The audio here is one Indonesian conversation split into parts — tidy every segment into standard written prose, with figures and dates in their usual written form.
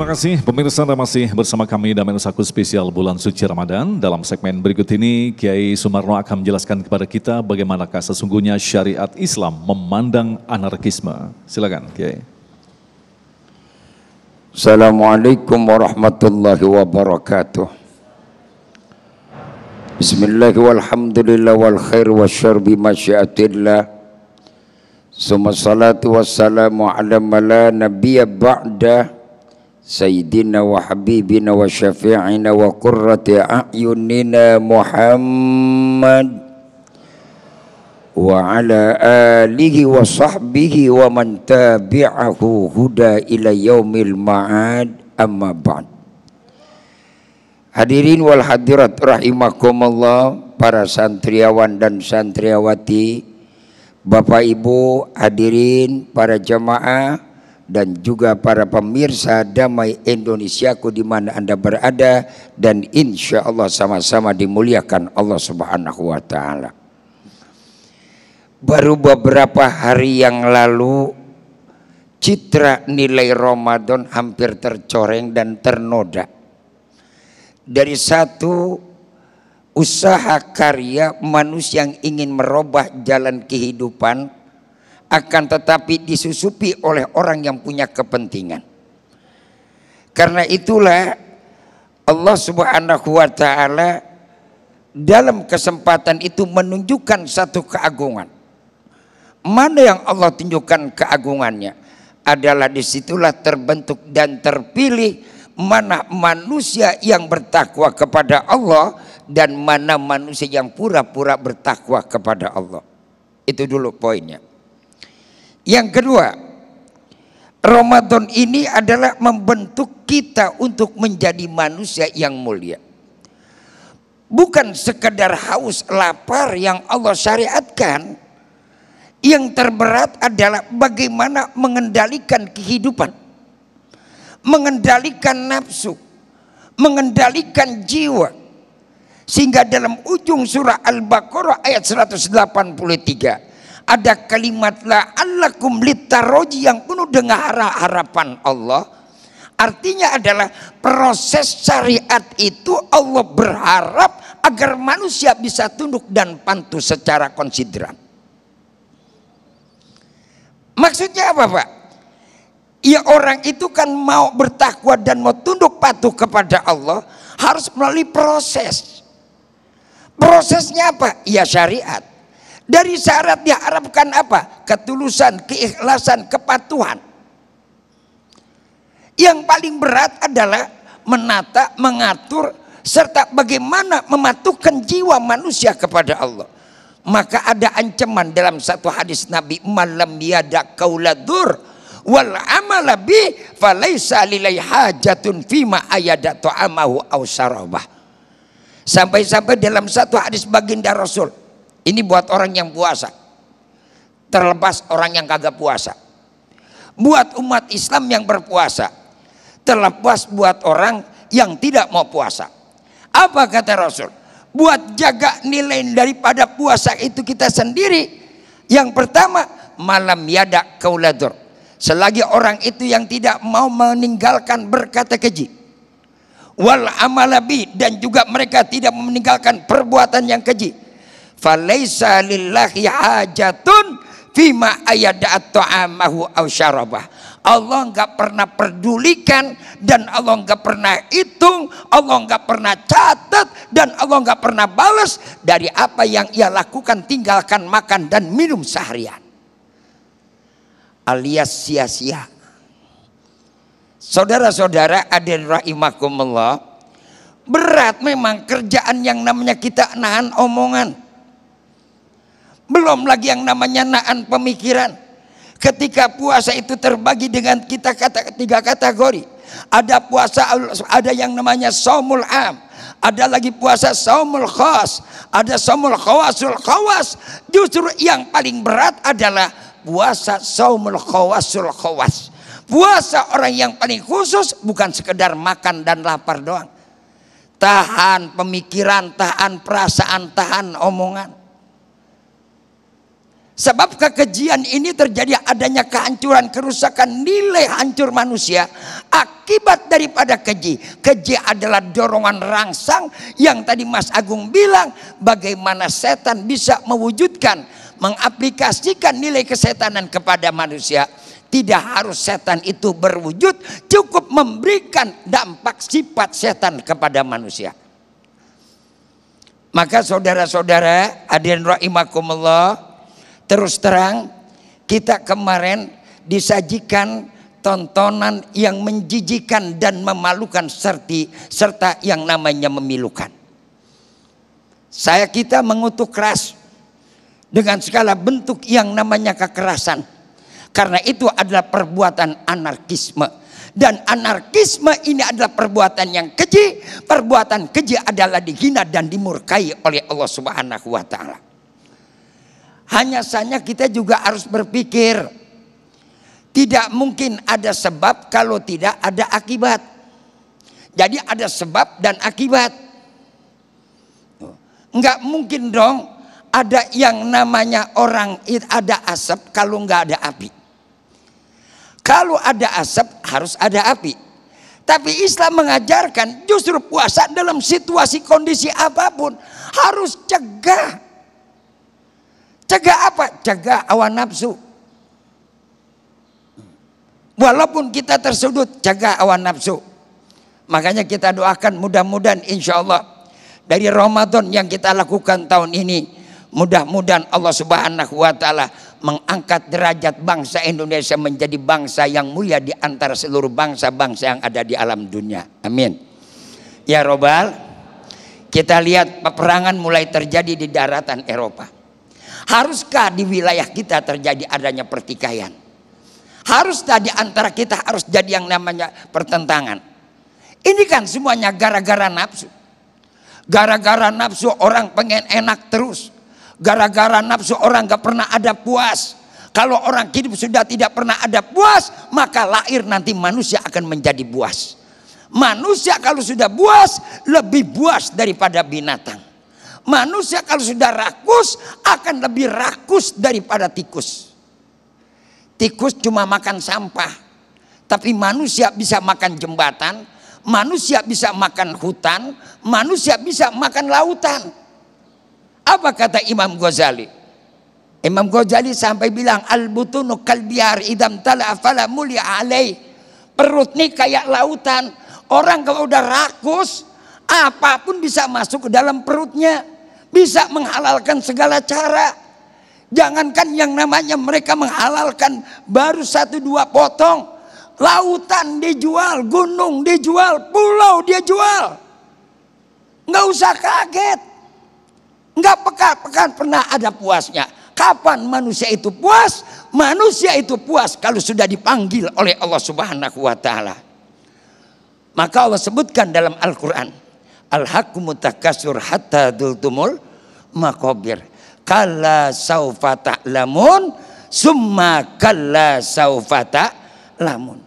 Terima kasih pemirsa, Anda masih bersama kami dalam Saku spesial bulan suci Ramadan. Dalam segmen berikut ini Kiai Sumarno akan menjelaskan kepada kita bagaimanakah sesungguhnya syariat Islam memandang anarkisme. Silakan Kiai. Assalamualaikum warahmatullahi wabarakatuh. Bismillah walhamdulillah wal khair wasyarr bi masyiatillah. Summa salatu wassalamu ala la nabiyya ba'da Sayyidina wa habibina wa syafi'ina wa qurrati a'yunina Muhammad wa ala alihi wa sahbihi wa man tabi'ahu huda ila yaumil ma'ad, amma ba'd. Hadirin wal hadirat rahimakumullah, para santriawan dan santriawati, Bapak Ibu hadirin, para jamaah dan juga para pemirsa Damai Indonesiaku di mana Anda berada, dan insya Allah sama-sama dimuliakan Allah Subhanahu wa Ta'ala. Baru beberapa hari yang lalu citra nilai Ramadan hampir tercoreng dan ternoda dari satu usaha karya manusia yang ingin merubah jalan kehidupan, akan tetapi disusupi oleh orang yang punya kepentingan. Karena itulah Allah Subhanahu wa Ta'ala dalam kesempatan itu menunjukkan satu keagungan. Mana yang Allah tunjukkan keagungannya adalah disitulah terbentuk dan terpilih mana manusia yang bertakwa kepada Allah dan mana manusia yang pura-pura bertakwa kepada Allah. Itu dulu poinnya. Yang kedua, Ramadan ini adalah membentuk kita untuk menjadi manusia yang mulia. Bukan sekedar haus lapar yang Allah syariatkan. Yang terberat adalah bagaimana mengendalikan kehidupan, mengendalikan nafsu, mengendalikan jiwa. Sehingga dalam ujung surah Al-Baqarah ayat 183 ada kalimat la'allakum littaroji yang penuh dengan harapan Allah. Artinya adalah proses syariat itu Allah berharap agar manusia bisa tunduk dan patuh secara konsideran. Maksudnya apa, Pak? Ya, orang itu kan mau bertakwa dan mau tunduk patuh kepada Allah harus melalui proses. Prosesnya apa? Ya syariat. Dari syarat diharapkan apa? Ketulusan, keikhlasan, kepatuhan. Yang paling berat adalah menata, mengatur, serta bagaimana mematuhkan jiwa manusia kepada Allah. Maka ada ancaman dalam satu hadis Nabi, malam yada qauladur wal amala bi falaisa lillahi hajatun fima ayada ta'amahu aw syarabah. Sampai-sampai dalam satu hadis baginda Rasul, ini buat orang yang puasa, terlepas orang yang kagak puasa. Buat umat Islam yang berpuasa, terlepas buat orang yang tidak mau puasa. Apa kata Rasul? Buat jaga nilai daripada puasa itu kita sendiri. Yang pertama, malam yada qauladur. Selagi orang itu yang tidak mau meninggalkan berkata keji. Wal amalabi, dan juga mereka tidak meninggalkan perbuatan yang keji. Falaisa lillahi hajatun fima ayada'at ta'amahu aw syarabah. Allah enggak pernah pedulikan dan Allah enggak pernah hitung, Allah enggak pernah catat dan Allah enggak pernah balas dari apa yang ia lakukan, tinggalkan makan dan minum seharian. Alias sia-sia. Saudara-saudara hadirin rahimakumullah, berat memang kerjaan yang namanya kita nahan omongan. Belum lagi yang namanya nahan pemikiran. Ketika puasa itu terbagi dengan kita tiga kategori. Ada puasa, ada yang namanya shaumul am, ada lagi puasa shaumul khas, ada shaumul khawasul khawas. Justru yang paling berat adalah puasa shaumul khawasul khawas. Puasa orang yang paling khusus, bukan sekedar makan dan lapar doang. Tahan pemikiran, tahan perasaan, tahan omongan. Sebab kekejian ini terjadi adanya kehancuran, kerusakan, nilai hancur manusia akibat daripada keji. Keji adalah dorongan rangsang yang tadi Mas Agung bilang, bagaimana setan bisa mewujudkan, mengaplikasikan nilai kesetanan kepada manusia. Tidak harus setan itu berwujud, cukup memberikan dampak sifat setan kepada manusia. Maka saudara-saudara hadirin rahimakumullah, terus terang kita kemarin disajikan tontonan yang menjijikan dan memalukan serta yang namanya memilukan. Kita mengutuk keras dengan segala bentuk yang namanya kekerasan. Karena itu adalah perbuatan anarkisme. Dan anarkisme ini adalah perbuatan yang keji. Perbuatan keji adalah dihina dan dimurkai oleh Allah Subhanahu wa ta'ala. Hanya saja kita juga harus berpikir, tidak mungkin ada sebab kalau tidak ada akibat. Jadi ada sebab dan akibat. Enggak mungkin dong ada yang namanya orang ada asap kalau enggak ada api. Kalau ada asap harus ada api. Tapi Islam mengajarkan justru puasa dalam situasi kondisi apapun harus cegah. Cegah apa? Cegah hawa nafsu. Walaupun kita tersudut, cegah hawa nafsu. Makanya kita doakan mudah-mudahan insya Allah dari Ramadan yang kita lakukan tahun ini, mudah-mudahan Allah Subhanahu wa ta'ala mengangkat derajat bangsa Indonesia menjadi bangsa yang mulia di antara seluruh bangsa-bangsa yang ada di alam dunia. Amin. Ya Robbal, kita lihat peperangan mulai terjadi di daratan Eropa. Haruskah di wilayah kita terjadi adanya pertikaian? Haruskah di antara kita harus jadi yang namanya pertentangan? Ini kan semuanya gara-gara nafsu. Gara-gara nafsu orang pengen enak terus. Gara-gara nafsu orang gak pernah ada puas. Kalau orang hidup sudah tidak pernah ada puas, maka lahir nanti manusia akan menjadi buas. Manusia kalau sudah buas, lebih buas daripada binatang. Manusia kalau sudah rakus, akan lebih rakus daripada tikus. Tikus cuma makan sampah, tapi manusia bisa makan jembatan, manusia bisa makan hutan, manusia bisa makan lautan. Apa kata Imam Ghazali? Imam Ghazali sampai bilang, al-butunu kalbiyar idam tala fala mulia alaih. Perut ini kayak lautan. Orang kalau udah rakus, apapun bisa masuk ke dalam perutnya. Bisa menghalalkan segala cara. Jangankan yang namanya mereka menghalalkan baru 1-2 potong. Lautan dijual, gunung dijual, pulau dia jual. Nggak usah kaget. Nggak pekan-pekan pernah ada puasnya. Kapan manusia itu puas? Manusia itu puas kalau sudah dipanggil oleh Allah Subhanahu wa ta'ala. Maka Allah sebutkan dalam Al-Quran, Al-hakumut takasur hatta dultumul makobir. Kalla saufa ta'lamun, summa kalla saufa ta'lamun.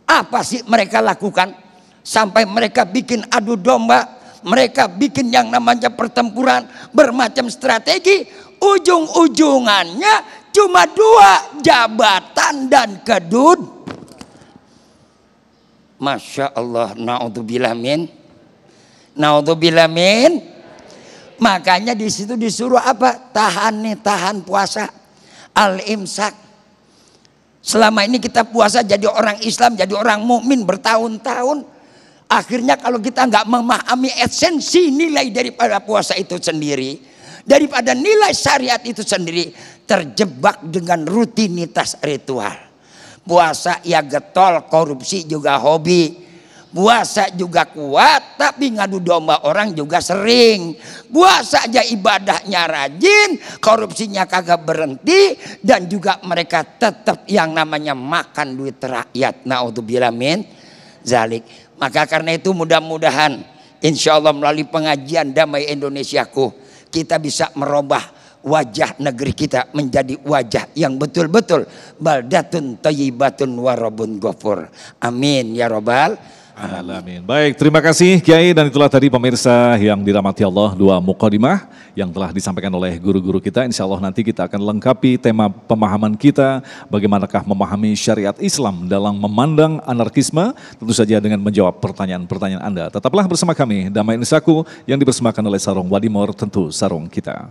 Apa sih mereka lakukan? Sampai mereka bikin adu domba. Mereka bikin yang namanya pertempuran, bermacam strategi, ujung-ujungannya cuma 2, jabatan dan kedud. Masya Allah, naudzubillah min. Naudzubillah min. Makanya di situ disuruh apa? Tahan puasa. Al-imsak. Selama ini kita puasa jadi orang Islam, jadi orang mukmin bertahun-tahun. Akhirnya kalau kita nggak memahami esensi nilai daripada puasa itu sendiri, daripada nilai syariat itu sendiri, terjebak dengan rutinitas ritual. Puasa ya getol, korupsi juga hobi. Puasa juga kuat, tapi ngadu domba orang juga sering. Puasa aja ibadahnya rajin, korupsinya kagak berhenti, dan juga mereka tetap yang namanya makan duit rakyat. Naudzubillah min zalik. Maka karena itu mudah-mudahan insya Allah melalui pengajian Damai Indonesiaku, kita bisa merubah wajah negeri kita menjadi wajah yang betul-betul baldatun thayyibatun wa rabbun ghafur. Amin ya robbal Amin. Baik, terima kasih Kiai, dan itulah tadi pemirsa yang dirahmati Allah, dua mukadimah yang telah disampaikan oleh guru-guru kita. Insya Allah nanti kita akan lengkapi tema pemahaman kita, bagaimanakah memahami syariat Islam dalam memandang anarkisme, tentu saja dengan menjawab pertanyaan-pertanyaan Anda. Tetaplah bersama kami, Damai Nusaku yang dipersembahkan oleh Sarung Wadimor, tentu sarung kita.